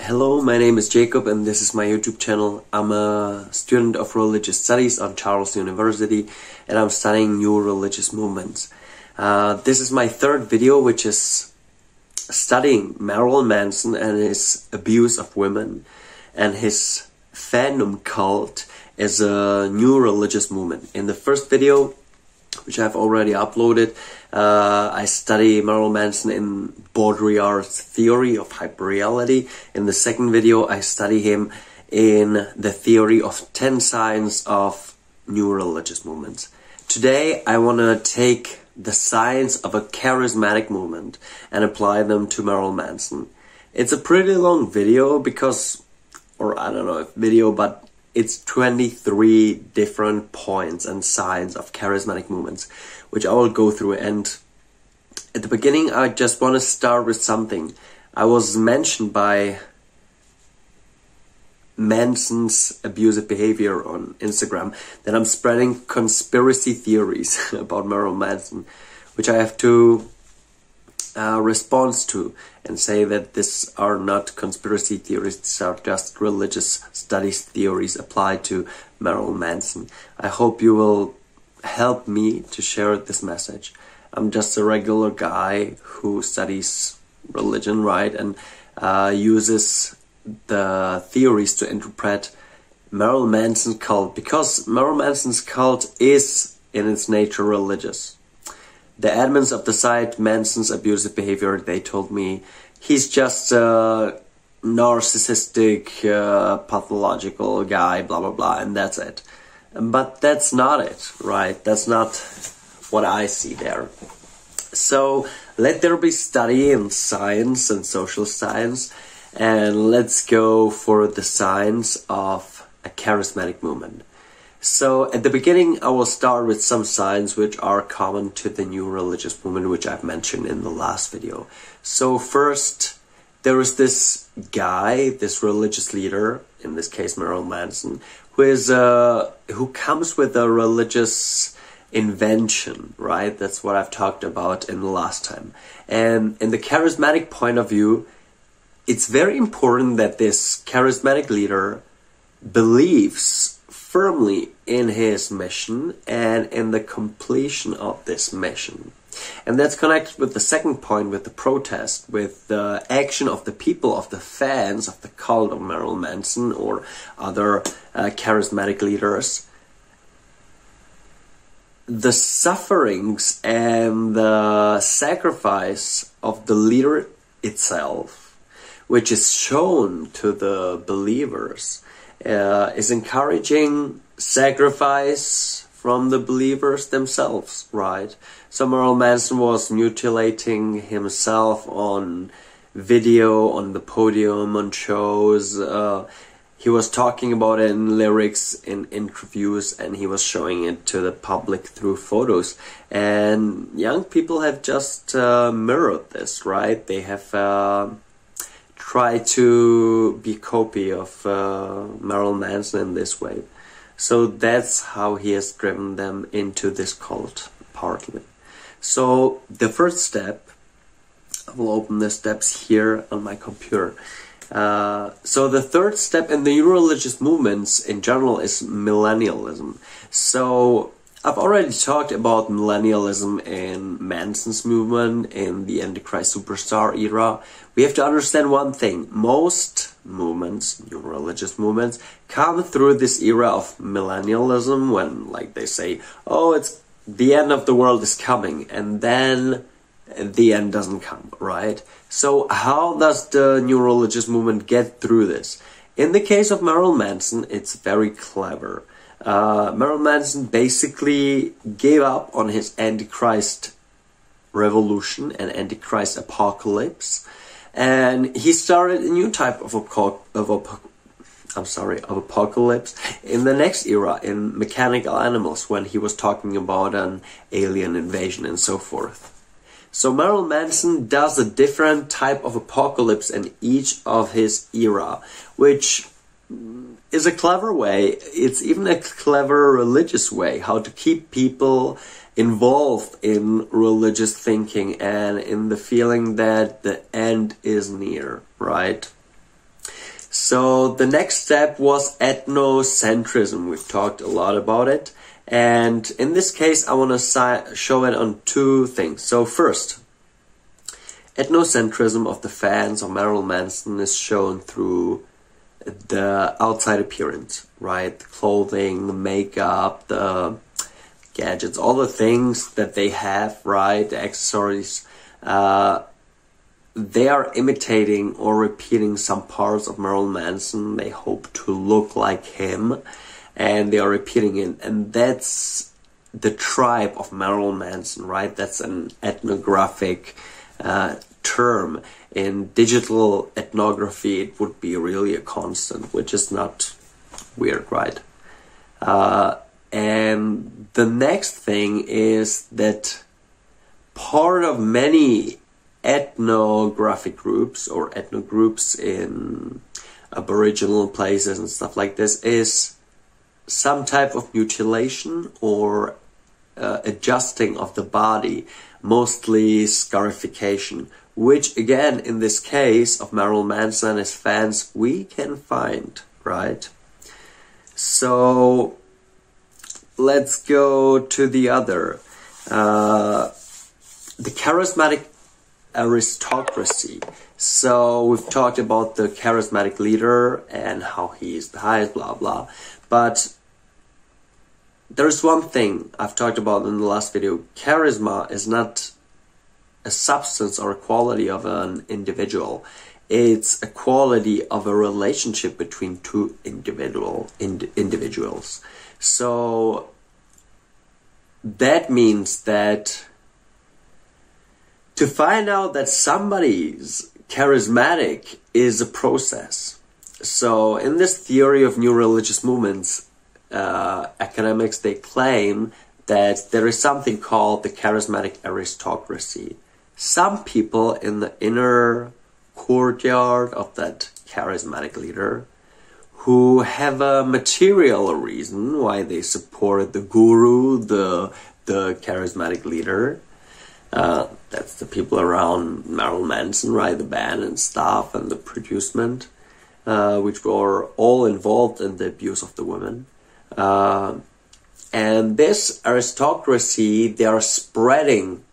Hello, my name is Jacob and this is my YouTube channel. I'm a student of religious studies on Charles University and I'm studying new religious movements. This is my third video, which is studying Marilyn Manson and his abuse of women and his fandom cult as a new religious movement. In the first video, which I've already uploaded, I study Marilyn Manson in Baudrillard's theory of hyperreality. In the second video, I study him in the theory of 10 signs of new religious movements. Today, I want to take the signs of a charismatic movement and apply them to Marilyn Manson. It's a pretty long video because, or I don't know if video, but it's 23 different points and signs of charismatic movements, which I will go through. And at the beginning, I just want to start with something. I was mentioned by Manson's abusive behavior on Instagram that I'm spreading conspiracy theories about Marilyn Manson, which I have to respond to and say that these are not conspiracy theories, these are just religious studies theories applied to Marilyn Manson. I hope you will help me to share this message. I'm just a regular guy who studies religion, right, and uses the theories to interpret Marilyn Manson's cult, because Marilyn Manson's cult is in its nature religious. The admins of the site, Manson's abusive behavior, they told me he's just a narcissistic, pathological guy, blah blah blah, and that's it. But that's not it, right? That's not what I see there. So let there be study in science and social science, and let's go for the signs of a charismatic movement. So at the beginning, I will start with some signs which are common to the new religious movement, which I've mentioned in the last video. So first, there is this guy, this religious leader, in this case Marilyn Manson, who comes with a religious invention, right? That's what I've talked about in the last time. And in the charismatic point of view, it's very important that this charismatic leader believes firmly in his mission and in the completion of this mission. And that's connected with the second point, with the protest, with the action of the people, of the fans of the cult of Marilyn Manson or other charismatic leaders. The sufferings and the sacrifice of the leader itself, which is shown to the believers, is encouraging sacrifice from the believers themselves, right? So Marilyn Manson was mutilating himself on video, on the podium, on shows. He was talking about it in lyrics, in interviews, and he was showing it to the public through photos. And young people have just mirrored this, right? They have try to be a copy of Marilyn Manson in this way. So that's how he has driven them into this cult, partly. So the first step, I will open the steps here on my computer. So the third step in the new religious movements in general is millennialism. So I've already talked about millennialism in Manson's movement, in the Antichrist Superstar era. We have to understand one thing. Most movements, new religious movements, come through this era of millennialism when, like, they say, oh, it's the end of the world is coming, and then the end doesn't come, right? So how does the new religious movement get through this? In the case of Marilyn Manson, it's very clever. Marilyn Manson basically gave up on his Antichrist revolution and Antichrist apocalypse, and he started a new type of apocalypse in the next era, in mechanical animals, when he was talking about an alien invasion and so forth. So Marilyn Manson does a different type of apocalypse in each of his era, which is a clever way. It's even a clever religious way how to keep people involved in religious thinking and in the feeling that the end is near, right? So the next step was ethnocentrism. We've talked a lot about it. And in this case, I want to show it on two things. So first, ethnocentrism of the fans of Marilyn Manson is shown through the outside appearance, right? The clothing, the makeup, the gadgets, all the things that they have, right? The accessories. They are imitating or repeating some parts of Marilyn Manson. They hope to look like him, and they are repeating it. And that's the tribe of Marilyn Manson, right? That's an ethnographic term. In digital ethnography, it would be really a constant, which is not weird, right? And the next thing is that part of many ethnographic groups or ethnogroups in aboriginal places and stuff like this is some type of mutilation or adjusting of the body, mostly scarification, which again in this case of Marilyn Manson and his fans we can find, right? So let's go to the other, the charismatic aristocracy. So we've talked about the charismatic leader and how he is the highest, blah blah, but there's one thing I've talked about in the last video. Charisma is not a substance or a quality of an individual. It's a quality of a relationship between two individuals. So that means that to find out that somebody's charismatic is a process. So in this theory of new religious movements, academics, they claim that there is something called the charismatic aristocracy. Some people in the inner courtyard of that charismatic leader who have a material reason why they support the guru, the charismatic leader. That's the people around Marilyn Manson, right? The band and stuff and the producement, which were all involved in the abuse of the women. And this aristocracy, they are spreading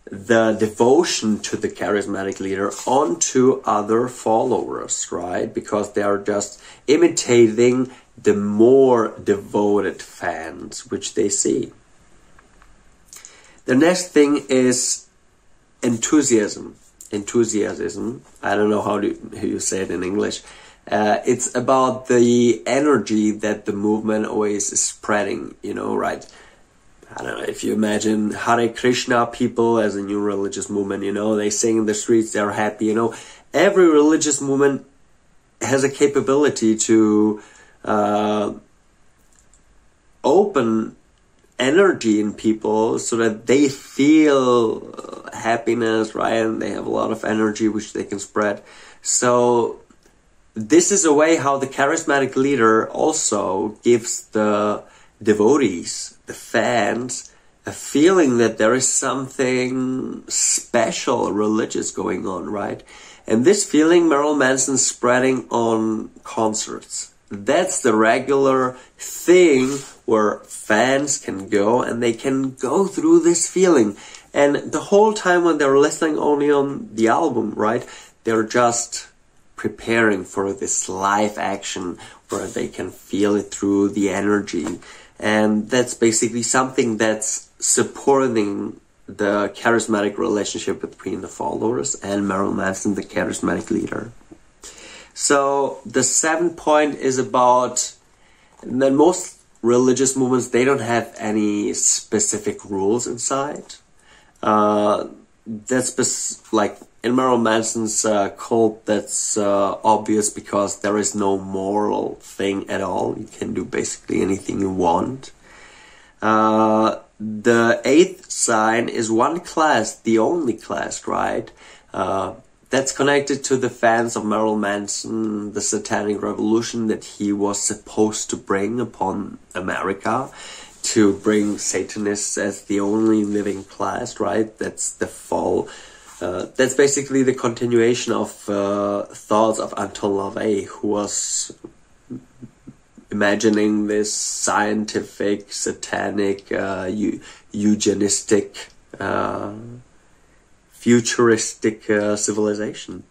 the devotion to the charismatic leader onto other followers, right? Because they are just imitating the more devoted fans which they see. The next thing is enthusiasm. Enthusiasm. I don't know how you say it in English. It's about the energy that the movement always is spreading, you know, right? I don't know, if you imagine Hare Krishna people as a new religious movement, you know, they sing in the streets, they're happy, you know. Every religious movement has a capability to open energy in people so that they feel happiness, right? And they have a lot of energy which they can spread. So this is a way how the charismatic leader also gives the devotees, the fans, a feeling that there is something special, religious going on, right? And this feeling Marilyn Manson's spreading on concerts. That's the regular thing where fans can go and they can go through this feeling. And the whole time when they're listening only on the album, right, they're just preparing for this live action where they can feel it through the energy. And that's basically something that's supporting the charismatic relationship between the followers and Marilyn Manson, the charismatic leader. So the 7th point is about that most religious movements, they don't have any specific rules inside. That's like in Marilyn Manson's cult, that's obvious because there is no moral thing at all. You can do basically anything you want. The 8th sign is one class, the only class, right? That's connected to the fans of Marilyn Manson, the satanic revolution that he was supposed to bring upon America, to bring Satanists as the only living class, right? That's the fall That's basically the continuation of thoughts of Anton LaVey, who was imagining this scientific, satanic, eugenistic, futuristic civilization.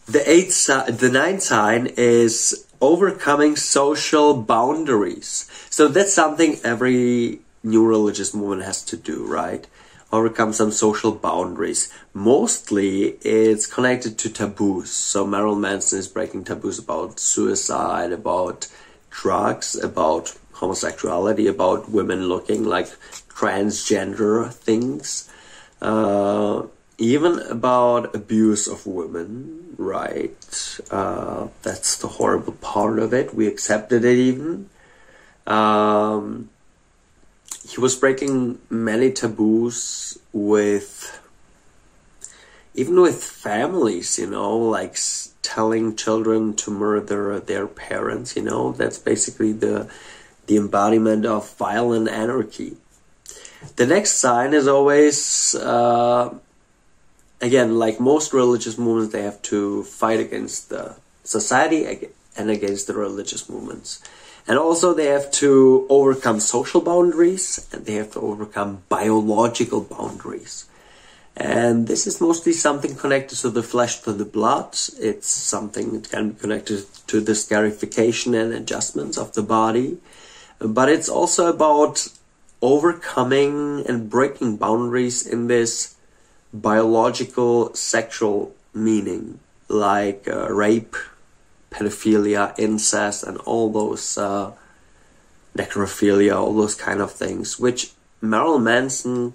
The ninth sign is overcoming social boundaries. So that's something every new religious movement has to do, right? Overcome some social boundaries. Mostly it's connected to taboos. So Marilyn Manson is breaking taboos about suicide, about drugs, about homosexuality, about women looking like transgender things, even about abuse of women, right? That's the horrible part of it. We accepted it even. He was breaking many taboos even with families, you know, like telling children to murder their parents, you know. That's basically the embodiment of violent anarchy. The next sign is always, again, like most religious movements, they have to fight against the society and against the religious movements. And also they have to overcome social boundaries, and they have to overcome biological boundaries. And this is mostly something connected to the flesh, to the blood. It's something that can be connected to the scarification and adjustments of the body. But it's also about overcoming and breaking boundaries in this biological sexual meaning, like rape, pedophilia, incest, and all those necrophilia, all those kind of things, which Marilyn Manson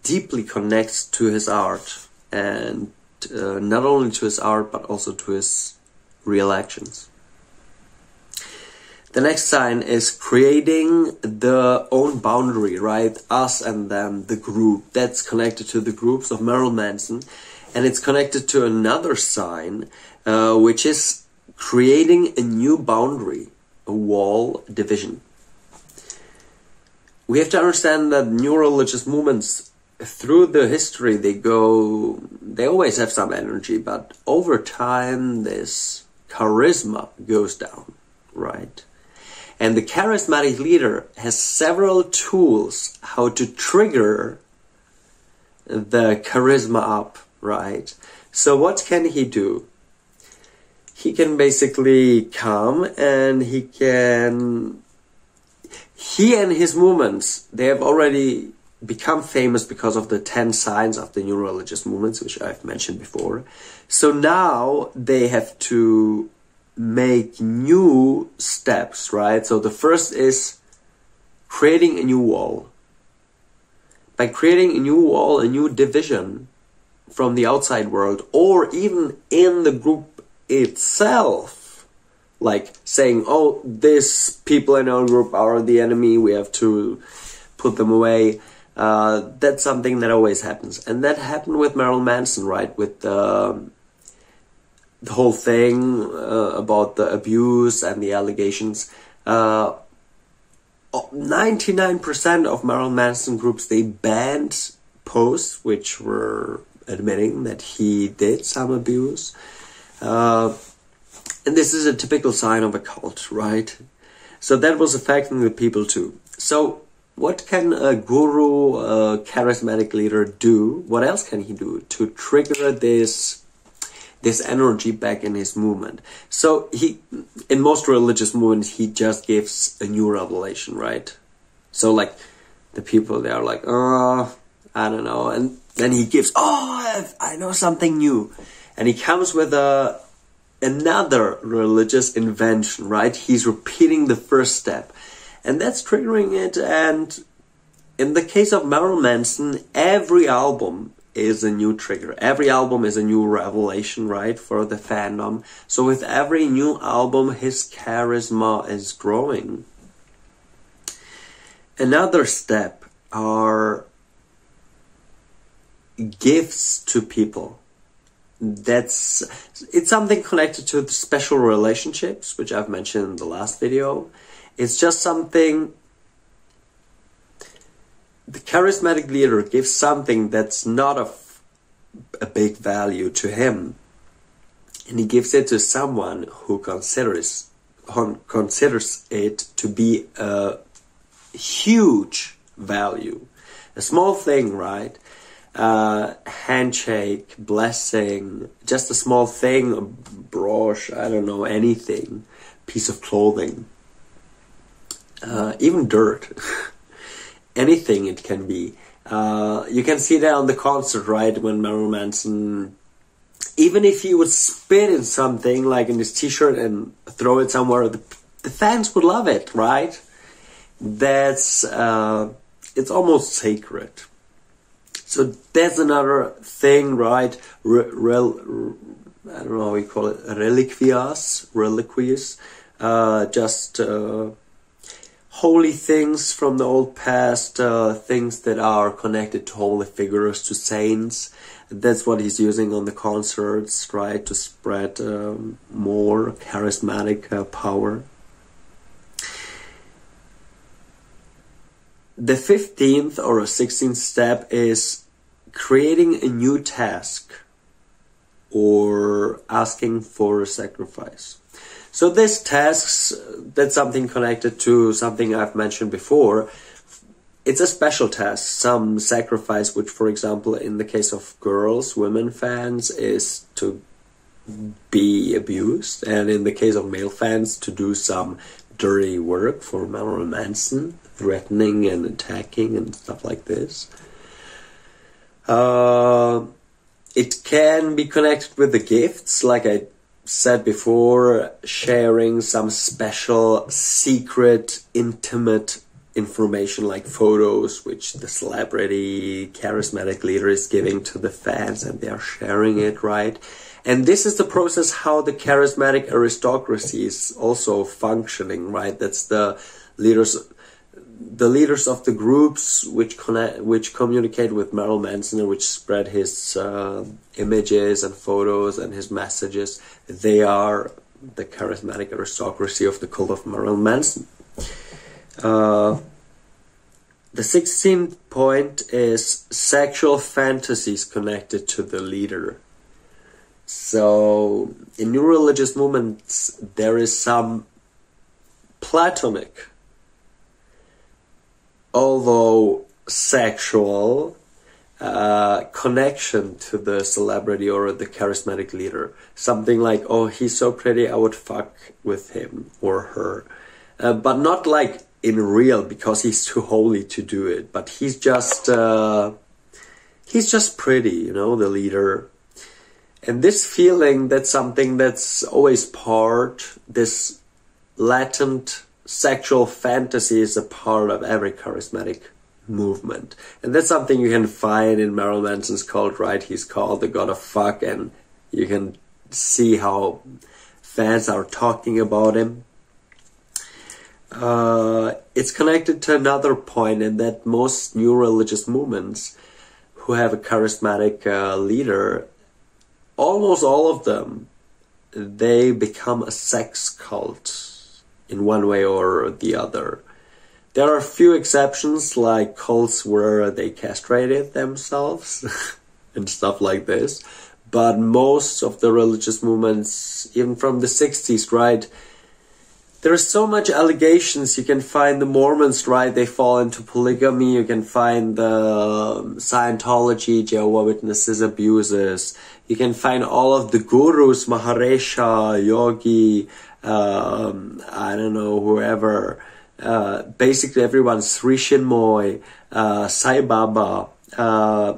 deeply connects to his art, and not only to his art but also to his real actions. The next sign is creating the own boundary, right? Us and them, the group. That's connected to the groups of Marilyn Manson, and it's connected to another sign, which is creating a new boundary, a wall, division. We have to understand that new religious movements, through the history, they always have some energy, but over time this charisma goes down, right? And the charismatic leader has several tools how to trigger the charisma up, right? So what can he do? He can basically come and he and his movements, they have already become famous because of the 10 signs of the new religious movements, which I've mentioned before. So now they have to make new steps, right? So the first is creating a new wall. By creating a new wall, a new division from the outside world, or even in the group itself, like saying, oh, these people in our group are the enemy, we have to put them away. That's something that always happens. And that happened with Marilyn Manson, right? With the whole thing about the abuse and the allegations. 99% of Marilyn Manson groups, they banned posts which were admitting that he did some abuse. And this is a typical sign of a cult, right? So that was affecting the people too. So what can a guru, a charismatic leader do? What else can he do to trigger this energy back in his movement? So in most religious movements, he just gives a new revelation, right? So like the people, they are like, oh, I don't know. And then he gives, oh, I know something new. And he comes with another religious invention, right? He's repeating the first step. And that's triggering it. And in the case of Marilyn Manson, every album is a new trigger. Every album is a new revelation, right, for the fandom. So with every new album, his charisma is growing. Another step are gifts to people. It's something connected to the special relationships, which I've mentioned in the last video. It's just something the charismatic leader gives something that's not of a big value to him, and he gives it to someone who considers it to be a huge value. A small thing, right? Handshake, blessing, just a small thing, a brush, I don't know, anything, piece of clothing, even dirt, anything it can be. You can see that on the concert, right, when Marilyn Manson, even if he would spit in something, like in his t-shirt, and throw it somewhere, the fans would love it, right? That's, it's almost sacred. So that's another thing, right? I don't know how we call it, reliquies, just holy things from the old past, things that are connected to holy figures, to saints. That's what he's using on the concerts, right, to spread more charismatic power. The 15th or 16th step is creating a new task or asking for a sacrifice. So this tasks, that's something connected to something I've mentioned before. It's a special task, some sacrifice, which, for example, in the case of girls, women fans, is to be abused, and in the case of male fans, to do some dirty work for Marilyn Manson, threatening and attacking and stuff like this. It can be connected with the gifts, like I said before, sharing some special, secret, intimate information like photos, which the celebrity, charismatic leader is giving to the fans, and they are sharing it, right? And this is the process how the charismatic aristocracy is also functioning, right? That's the leaders of the groups which communicate with Marilyn Manson and which spread his images and photos and his messages. They are the charismatic aristocracy of the cult of Marilyn Manson. The 16th point is sexual fantasies connected to the leader. So in new religious movements there is some platonic, although sexual, connection to the celebrity or the charismatic leader. Something like, oh, he's so pretty, I would fuck with him or her. But not like in real, because he's too holy to do it. But he's just pretty, you know, the leader. And this feeling, that's something that's always part, this latent sexual fantasy is a part of every charismatic movement. And that's something you can find in Marilyn Manson's cult, right? He's called the God of Fuck, and you can see how fans are talking about him. It's connected to another point, in that most new religious movements who have a charismatic leader, almost all of them, they become a sex cult in one way or the other. There are a few exceptions, like cults where they castrated themselves and stuff like this. But most of the religious movements, even from the 60s, right, there's so much allegations. You can find the Mormons, right, they fall into polygamy. You can find the Scientology, Jehovah's Witnesses abuses. You can find all of the gurus, Maharisha, Yogi, I don't know, whoever. Basically everyone, Sri Chinmoy, Sai Baba,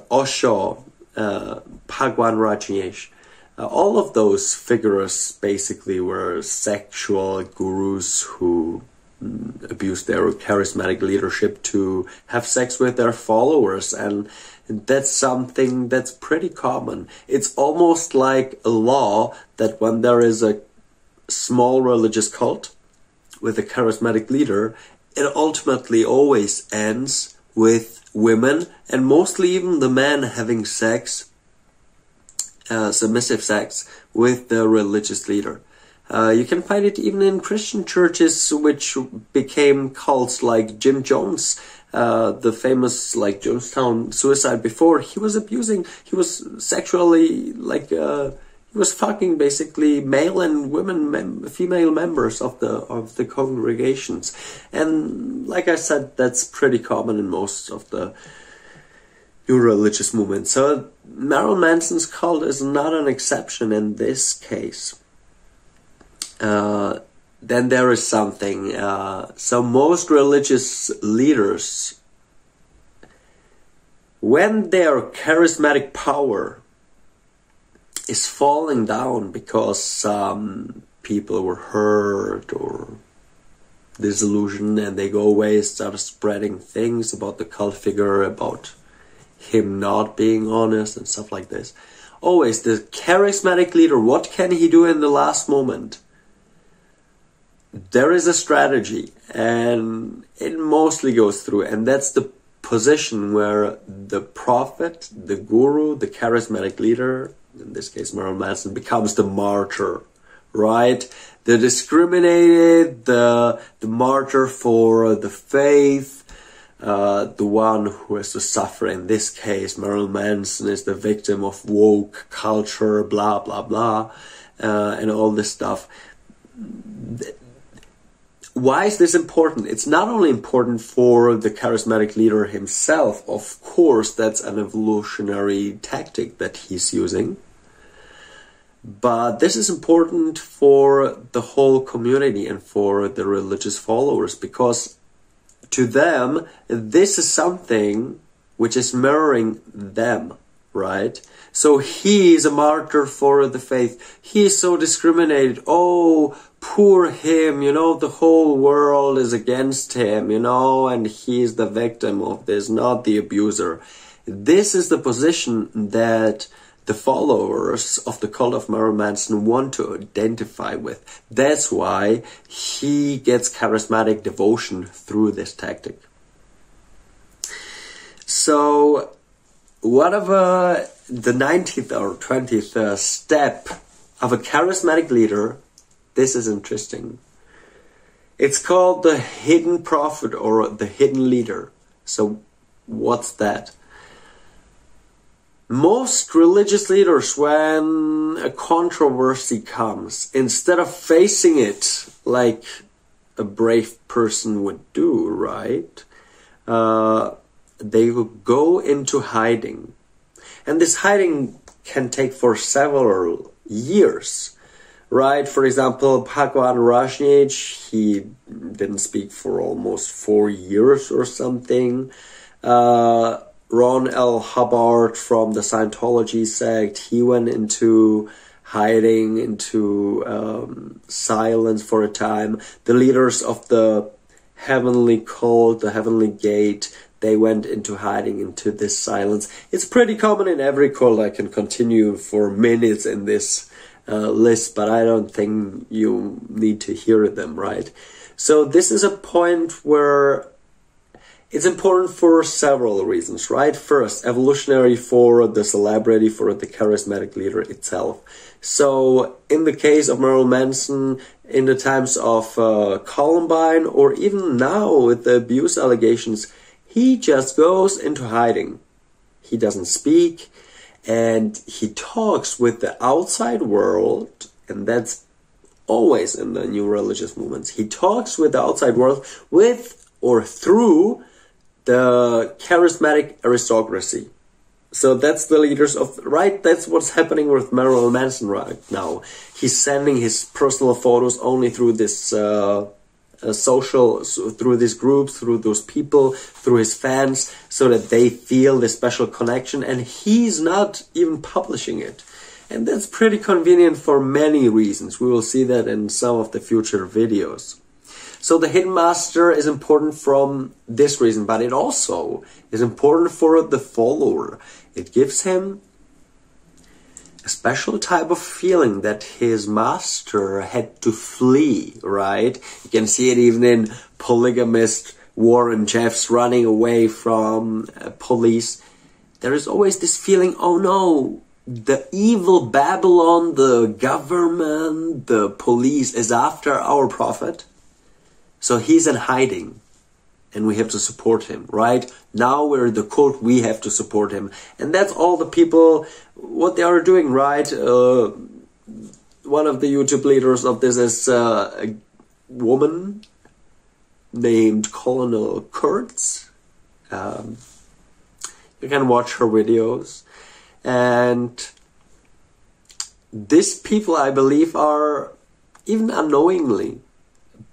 Osho, Bhagwan Rajesh. All of those figures basically were sexual gurus who abused their charismatic leadership to have sex with their followers, and that's something that's pretty common. It's almost like a law that when there is a small religious cult with a charismatic leader, it ultimately always ends with women, and mostly even the men, having sex, submissive sex, with the religious leader. You can find it even in Christian churches which became cults, like Jim Jones the famous like Jonestown suicide before, he was sexually like he was fucking basically male and female members of the congregations, and like I said, that's pretty common in most of the new religious movements. So Marilyn Manson's cult is not an exception in this case. Then there is something. So most religious leaders, when their charismatic power is falling down because some people were hurt or disillusioned, and they go away and start spreading things about the cult figure, about him not being honest and stuff like this. Always the charismatic leader, what can he do in the last moment? There is a strategy, and it mostly goes through, and that's the position where the prophet, the guru, the charismatic leader, in this case Marilyn Manson, becomes the martyr, right? The discriminated, the martyr for the faith, the one who has to suffer. In this case, Marilyn Manson is the victim of woke culture, blah, blah, blah, and all this stuff. Why is this important? It's not only important for the charismatic leader himself. Of course, that's an evolutionary tactic that he's using. But this is important for the whole community and for the religious followers, because to them, this is something which is mirroring them, right? So he is a martyr for the faith. He is so discriminated. Oh, poor him, you know, the whole world is against him, you know, and he's the victim of this, not the abuser. This is the position that the followers of the cult of Marilyn Manson want to identify with. That's why he gets charismatic devotion through this tactic. So, whatever the 19th or 20th step of a charismatic leader, this is interesting. It's called the hidden prophet or the hidden leader. So, what's that? Most religious leaders, when a controversy comes, instead of facing it like a brave person would do, right? They will go into hiding. And this hiding can take for several years, right? For example, Bhagwan Rajneesh, he didn't speak for almost 4 years or something. Ron L. Hubbard from the Scientology sect, he went into hiding, into silence for a time. The leaders of the heavenly cult, the heavenly gate, they went into hiding, into this silence. It's pretty common in every cult. I can continue for minutes in this list, but I don't think you need to hear them, right? So this is a point where it's important for several reasons, right? First, evolutionary for the celebrity, for the charismatic leader itself. So, in the case of Marilyn Manson, in the times of Columbine, or even now with the abuse allegations, he just goes into hiding. He doesn't speak, and he talks with the outside world, and that's always in the new religious movements. He talks with the outside world with or through the charismatic aristocracy. So that's the leaders of, right? That's what's happening with Marilyn Manson right now. He's sending his personal photos only through this through these groups, through those people, through his fans, so that they feel this special connection, and he's not even publishing it. And that's pretty convenient for many reasons. We will see that in some of the future videos. So the hidden master is important from this reason, but it also is important for the follower. It gives him a special type of feeling that his master had to flee, right? You can see it even in polygamist Warren Jeffs running away from police. There is always this feeling, oh no, the evil Babylon, the government, the police is after our prophet. So he's in hiding. and we have to support him, right? Now we're the cult, we have to support him. And that's all the people, what they are doing, right? One of the YouTube leaders of this is a woman named Colonel Kurtz. You can watch her videos. And these people, I believe, are even unknowingly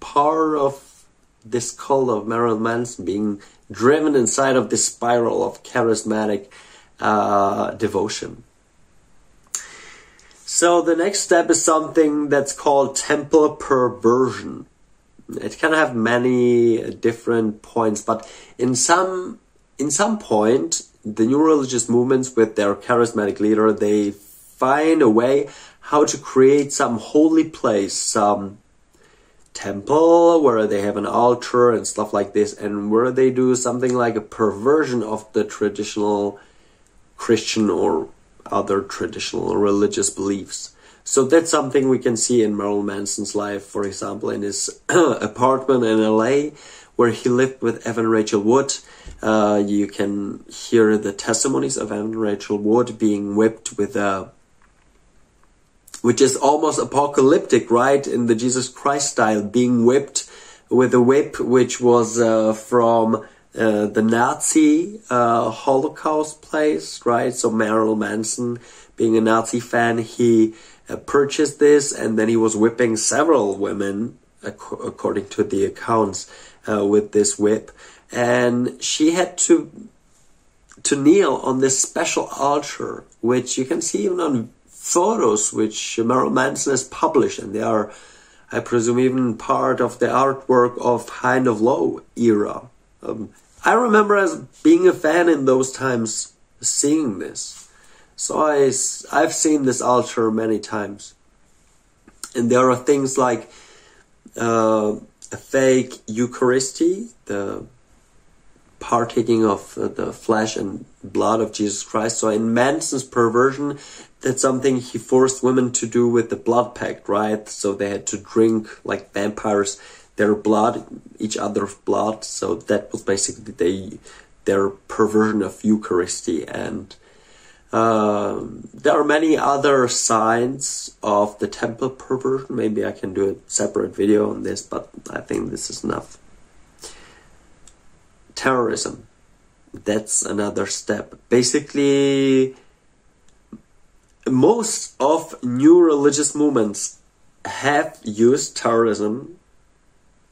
part of this cult of Marilyn Manson, being driven inside of this spiral of charismatic devotion. So the next step is something that's called temple perversion. It can have many different points, but in some point, the new religious movements with their charismatic leader, they find a way how to create some holy place, some temple where they have an altar and stuff like this, and where they do something like a perversion of the traditional Christian or other traditional religious beliefs. So that's something we can see in Marilyn Manson's life, for example, in his apartment in LA, where he lived with Evan Rachel Wood. You can hear the testimonies of Evan Rachel Wood being whipped with a, which is almost apocalyptic, right? In the Jesus Christ style, being whipped with a whip, which was from the Nazi Holocaust place, right? So Marilyn Manson, being a Nazi fan, he purchased this, and then he was whipping several women, according to the accounts, with this whip. And she had to kneel on this special altar, which you can see even on photos which Marilyn Manson has published, and they are, I presume, even part of the artwork of High and Low era. I remember as being a fan in those times, seeing this. So I've seen this altar many times. And there are things like a fake Eucharisty, the partaking of the flesh and blood of Jesus Christ. So in Manson's perversion, that's something he forced women to do with the blood pact, right? So they had to drink like vampires their blood, each other's blood. So that was basically their perversion of Eucharisty. And there are many other signs of the temple perversion. Maybe I can do a separate video on this, but I think this is enough. Terrorism. That's another step. Basically, most of new religious movements have used terrorism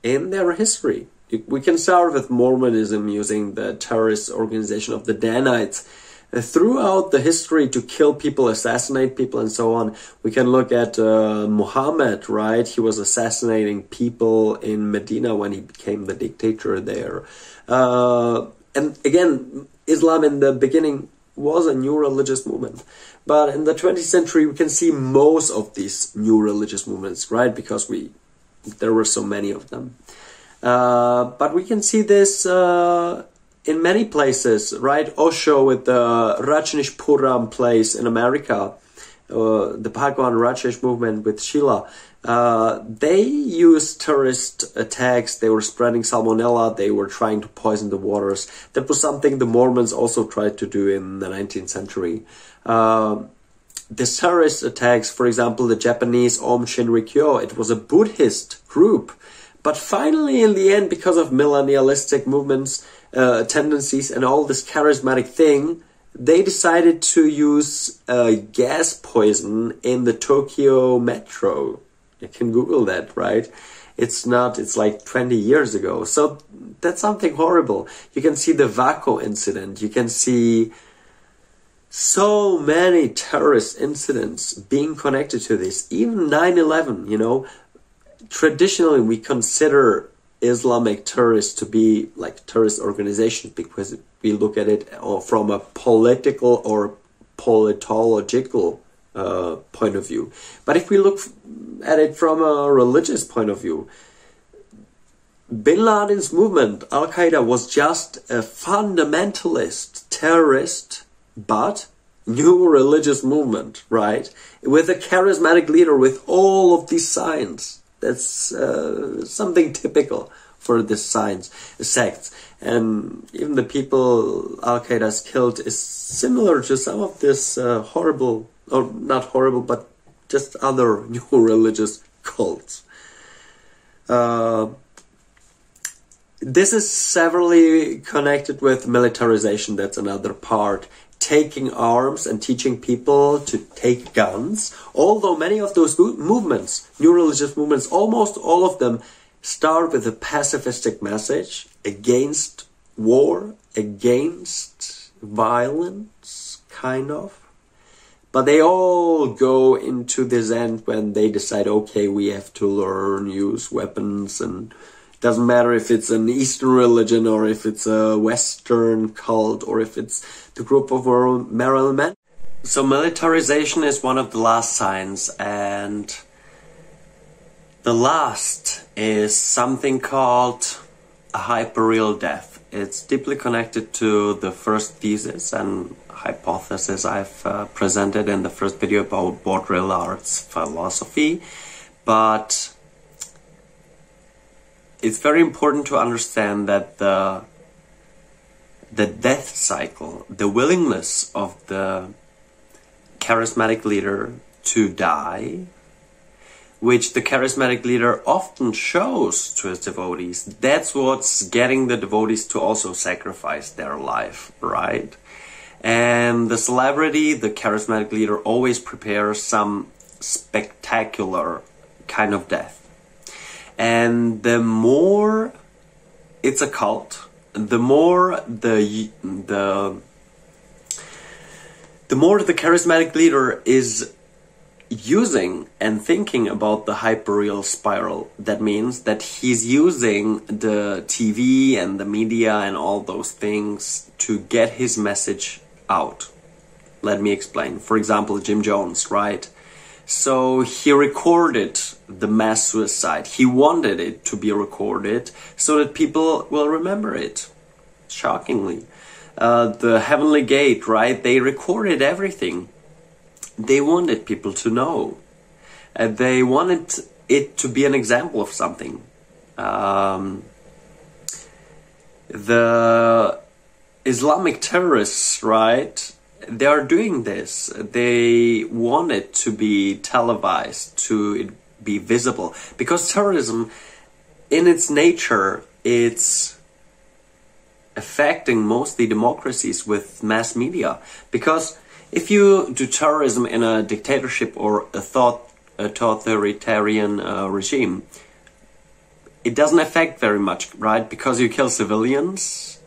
in their history. We can start with Mormonism using the terrorist organization of the Danites throughout the history to kill people, assassinate people, and so on. We can look at Muhammad, right? He was assassinating people in Medina when he became the dictator there. And again, Islam in the beginning was a new religious movement. But in the 20th century, we can see most of these new religious movements, right? Because there were so many of them. But we can see this in many places, right? Osho with the Rajneeshpuram place in America, the Bhagwan Rajesh movement with Sheila. They used terrorist attacks. They were spreading salmonella. They were trying to poison the waters. That was something the Mormons also tried to do in the 19th century. The terrorist attacks, for example, the Japanese Aum Shinrikyo, it was a Buddhist group. But finally, in the end, because of millennialistic movements, tendencies, and all this charismatic thing, they decided to use gas poison in the Tokyo metro. You can Google that, right? It's like 20 years ago. So that's something horrible. You can see the Waco incident. You can see so many terrorist incidents being connected to this. Even 9/11, you know. Traditionally, we consider Islamic terrorists to be like terrorist organizations because we look at it from a political or politological point of view. But if we look at it from a religious point of view, Bin Laden's movement, Al-Qaeda, was just a fundamentalist terrorist, but new religious movement, right? With a charismatic leader with all of these signs. That's something typical for this sects. And even the people Al-Qaeda has killed is similar to some of this horrible, or not horrible, but just other new religious cults. This is severely connected with militarization. That's another part. Taking arms and teaching people to take guns. Although many of those movements, new religious movements, almost all of them start with a pacifistic message against war, against violence, kind of. But they all go into this end when they decide, okay, we have to learn, use weapons, and doesn't matter if it's an Eastern religion or if it's a Western cult or if it's the group of Marilyn Manson. So militarization is one of the last signs, and the last is something called a hyperreal death. It's deeply connected to the first thesis and hypothesis I've presented in the first video about baudrillard arts philosophy, but it's very important to understand that the death cycle, the willingness of the charismatic leader to die, which the charismatic leader often shows to his devotees, that's what's getting the devotees to also sacrifice their life, right? And the celebrity, the charismatic leader, always prepares some spectacular kind of death. And the more it's a cult, the more the charismatic leader is using and thinking about the hyperreal spiral. That means that he's using the TV and the media and all those things to get his message out. Let me explain. For example, Jim Jones, right? So he recorded the mass suicide. He wanted it to be recorded so that people will remember it. Shockingly. The Heavenly Gate, right? They recorded everything. They wanted people to know. They wanted it to be an example of something. The Islamic terrorists, right? They are doing this. They want it to be televised, to be visible. Because terrorism, in its nature, it's affecting mostly democracies with mass media. Because if you do terrorism in a dictatorship or a authoritarian regime, it doesn't affect very much, right? Because you kill civilians,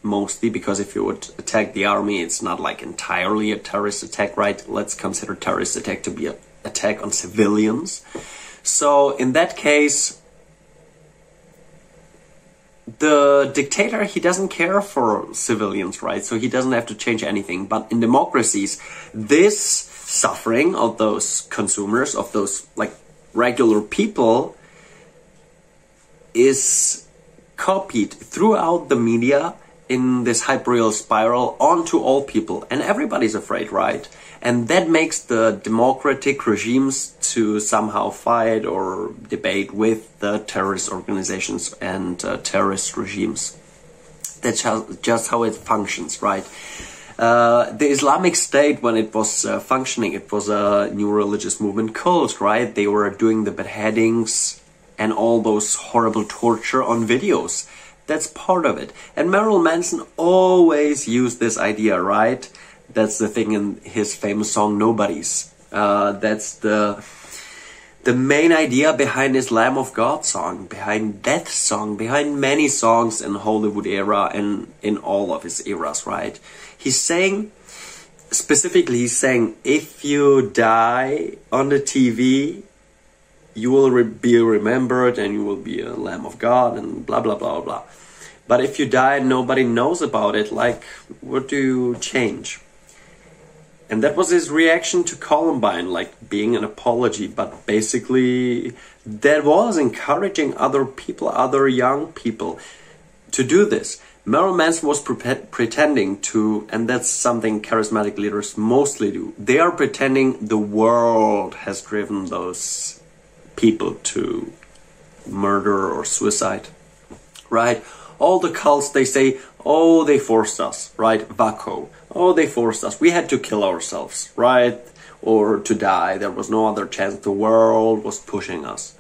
mostly, because if you would attack the army, it's not like entirely a terrorist attack, right? Let's consider terrorist attack to be an attack on civilians. So in that case, the dictator, he doesn't care for civilians, right? So he doesn't have to change anything. But in democracies, this suffering of those consumers, of those like regular people, is copied throughout the media in this hyperreal spiral onto all people, and everybody's afraid, right? And that makes the democratic regimes to somehow fight or debate with the terrorist organizations and terrorist regimes. That's just how it functions, right? The Islamic State, when it was functioning, it was a new religious movement cult, right? They were doing the beheadings and all those horrible torture on videos. That's part of it. And Marilyn Manson always used this idea, right? That's the thing in his famous song, Nobodies. That's the main idea behind his Lamb of God song, behind Death song, behind many songs in Hollywood era and in all of his eras, right? He's saying, specifically he's saying, if you die on the TV, you will be remembered and you will be a Lamb of God and blah, blah, blah, blah. But if you die and nobody knows about it, like, what do you change? And that was his reaction to Columbine, like being an apology. But basically, that was encouraging other people, other young people to do this. Marilyn Manson was pretending to, and that's something charismatic leaders mostly do, they are pretending the world has driven those people to murder or suicide. right? All the cults, they say, oh, they forced us, right? Vaco. Oh, they forced us. We had to kill ourselves, right? Or to die. There was no other chance. The world was pushing us.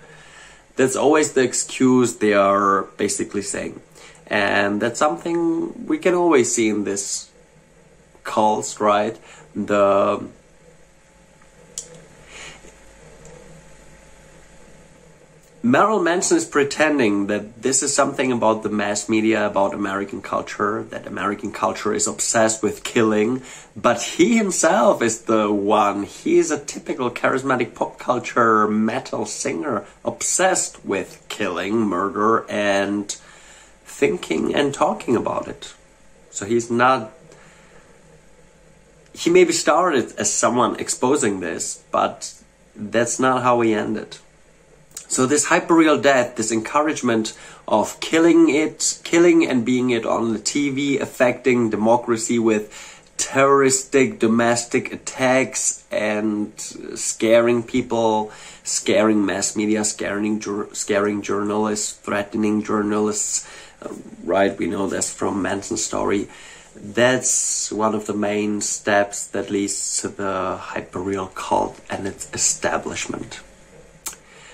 That's always the excuse they are basically saying. And that's something we can always see in this cults, right? Marilyn Manson is pretending that this is something about the mass media, about American culture, that American culture is obsessed with killing, but he himself is the one. He is a typical charismatic pop culture metal singer, obsessed with killing, murder, and thinking and talking about it. So he's not... He maybe started as someone exposing this, but that's not how he ended. So this hyperreal death, this encouragement of killing and being it on the TV, affecting democracy with terroristic domestic attacks and scaring people, scaring mass media, scaring journalists, threatening journalists, right? We know this from Manson's story. That's one of the main steps that leads to the hyperreal cult and its establishment.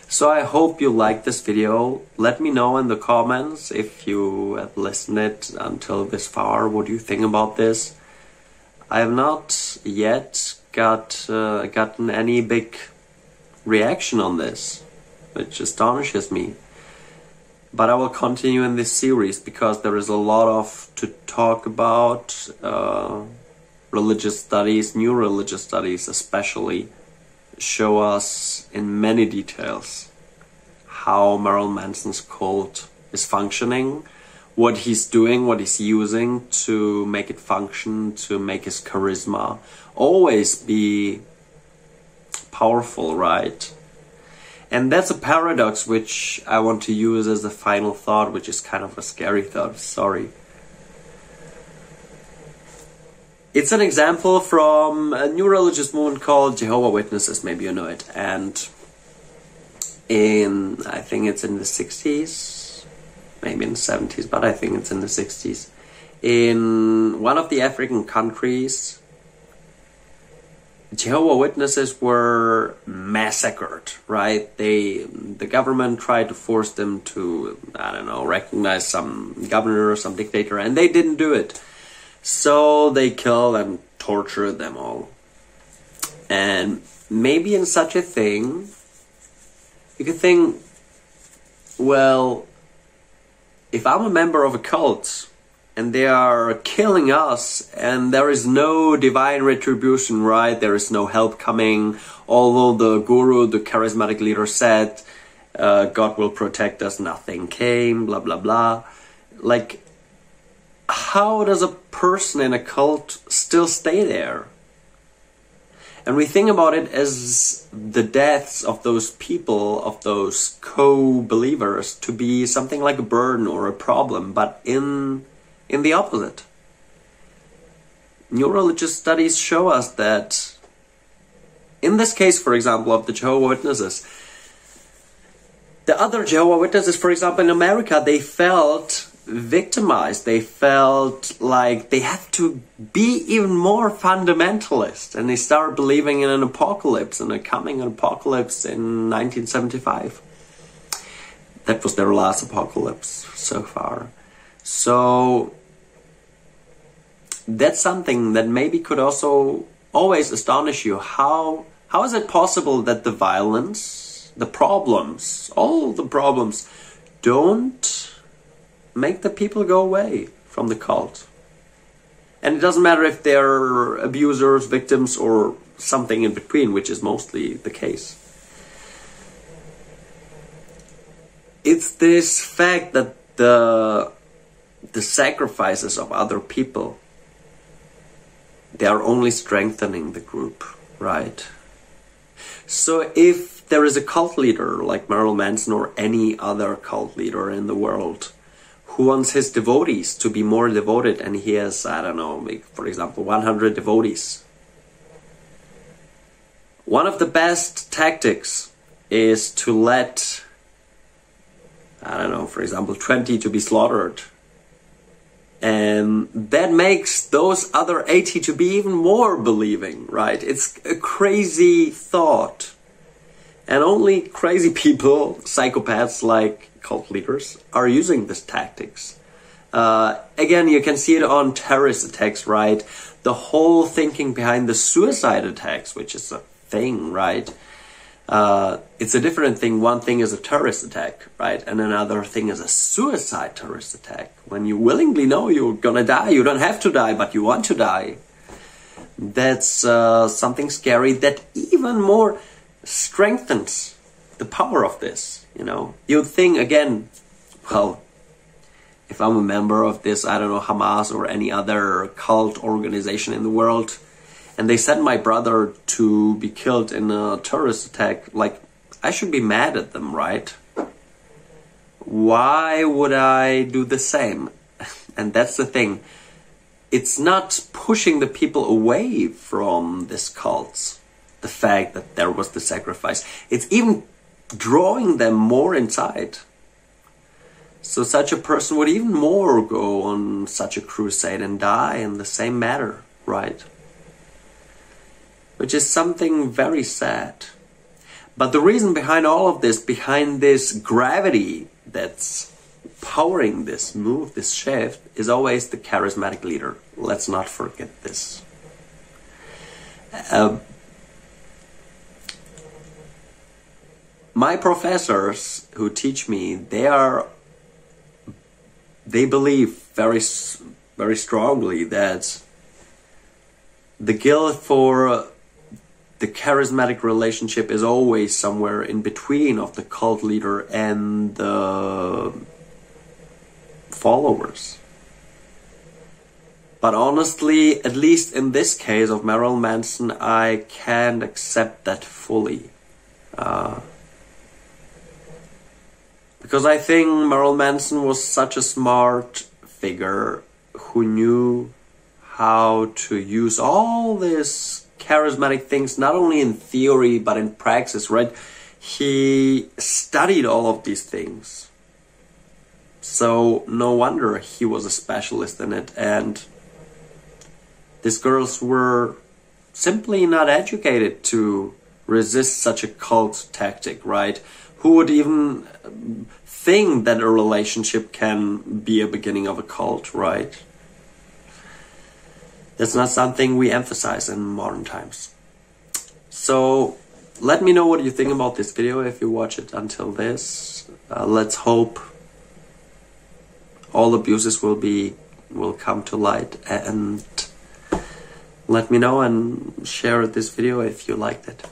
So I hope you liked this video. Let me know in the comments if you have listened it until this far. What do you think about this? I have not yet gotten any big reaction on this, which astonishes me. But I will continue in this series because there is a lot to talk about. Religious studies, new religious studies especially, show us in many details how Marilyn Manson's cult is functioning, what he's doing, what he's using to make it function, to make his charisma always be powerful, right? And that's a paradox which I want to use as a final thought, which is kind of a scary thought, sorry. It's an example from a new religious movement called Jehovah's Witnesses, maybe you know it. And I think it's in the 60s, maybe in the 70s, but I think it's in the 60s. In one of the African countries, Jehovah's Witnesses were massacred, right? The government tried to force them to, I don't know, recognize some governor or some dictator, and they didn't do it. So they killed and tortured them all. And maybe in such a thing, you could think, well, if I'm a member of a cult and they are killing us and there is no divine retribution, right? There is no help coming. Although the guru, the charismatic leader said, God will protect us, nothing came, blah, blah, blah. Like, how does a person in a cult still stay there? And we think about it as the deaths of those people, of those co-believers, to be something like a burden or a problem, but in the opposite. New religious studies show us that, in this case, for example, of the Jehovah's Witnesses, the other Jehovah's Witnesses, for example, in America, they felt victimized. They felt like they have to be even more fundamentalist, and they started believing in an apocalypse and a coming apocalypse in 1975. That was their last apocalypse so far. So that's something that maybe could also always astonish you. How is it possible that the violence, the problems, all the problems don't make the people go away from the cult? And it doesn't matter if they're abusers, victims, or something in between, which is mostly the case. It's this fact that the sacrifices of other people, they are only strengthening the group, right? So if there is a cult leader like Marilyn Manson or any other cult leader in the world who wants his devotees to be more devoted, and he has, I don't know, for example, 100 devotees, one of the best tactics is to let I don't know, for example, 20 to be slaughtered. And that makes those other 80 to be even more believing, right? It's a crazy thought. And only crazy people, psychopaths like cult leaders, are using these tactics. Again, you can see it on terrorist attacks, right? The whole thinking behind the suicide attacks, which is a thing, right? It's a different thing. One thing is a terrorist attack, right? And another thing is a suicide terrorist attack. When you willingly know you're gonna die, you don't have to die, but you want to die. That's something scary that even more strengthens the power of this, you know? You'd think, again, well, if I'm a member of this, I don't know, Hamas or any other cult organization in the world, and they send my brother to be killed in a terrorist attack, like, I should be mad at them, right? Why would I do the same? And that's the thing. It's not pushing the people away from this cult, the fact that there was the sacrifice. It's even drawing them more inside. So such a person would even more go on such a crusade and die in the same manner, right? Which is something very sad. But the reason behind all of this, behind this gravity that's powering this move, this shift, is always the charismatic leader. Let's not forget this. My professors who teach me, they believe very strongly that the guilt for the charismatic relationship is always somewhere in between of the cult leader and the followers. But honestly, at least in this case of Marilyn Manson, I can't accept that fully. Because I think Marilyn Manson was such a smart figure who knew how to use all these charismatic things, not only in theory, but in praxis, right? He studied all of these things. So no wonder he was a specialist in it. And these girls were simply not educated to resist such a cult tactic, right? Who would even think that a relationship can be a beginning of a cult, right? That's not something we emphasize in modern times. So let me know what you think about this video if you watch it until this. Let's hope all abuses will come to light, and let me know and share this video if you liked it.